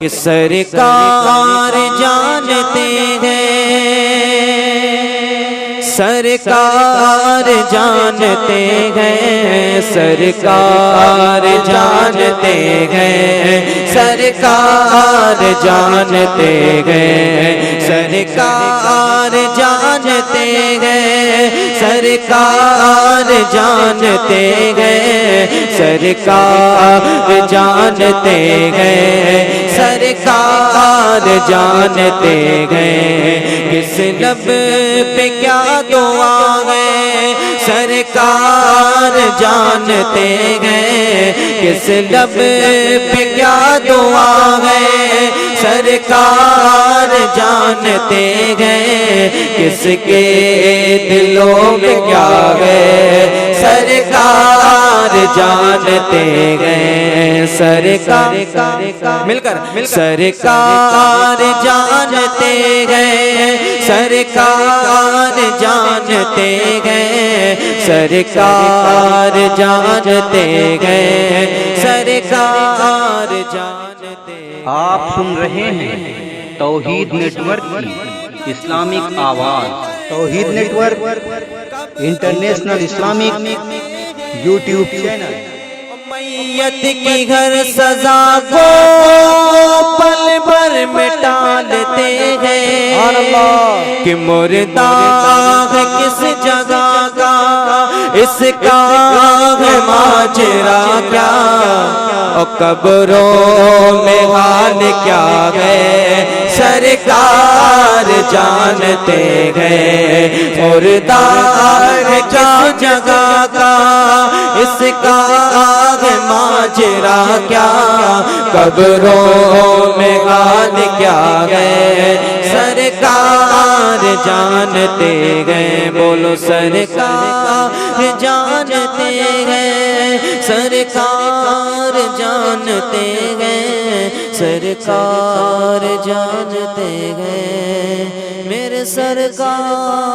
سرکار جانتے ہیں، سرکار جانتے ہیں، سرکار جانتے ہیں، سرکار جانتے ہیں، سرکار جانتے ہیں، سرکار جانتے ہیں، سرکار جانتے ہیں، سرکار جانتے ہیں، کس لب پہ کیا دعا ہے سرکار جانتے ہیں، کس لب پہ کیا دعا ہے سرکار جانتے ہیں، کس کے دلوں میں کیا ہے سرکار جانتے ہیں، سرکار مل کر سرکار جانتے ہیں، سرکار جانتے ہیں، سرکار جانتے ہیں، سرکار جانتے ہیں۔ آپ سن رہے ہیں توحید نیٹ ورک کی اسلامک آواز۔ Tauheed network international Islamic YouTube channel. میت کی ہر سزا کو پل بھر میں ٹالتے ہیں کہ مردہ ہے کس جگہ کا، اس کا ہے ماجرا کیا، اور قبروں میں حال کیا ہے سرکار جانتے ہیں، مردہ ہے کس جگہ کا، اس کا ہے ماجرا کیا، قبروں میں حال کیا ہے سرکار جانتے ہیں، بولو سرکار جانتے ہیں، سرکار جانتے ہیں، سرکار جانتے ہیں، میرے سرکار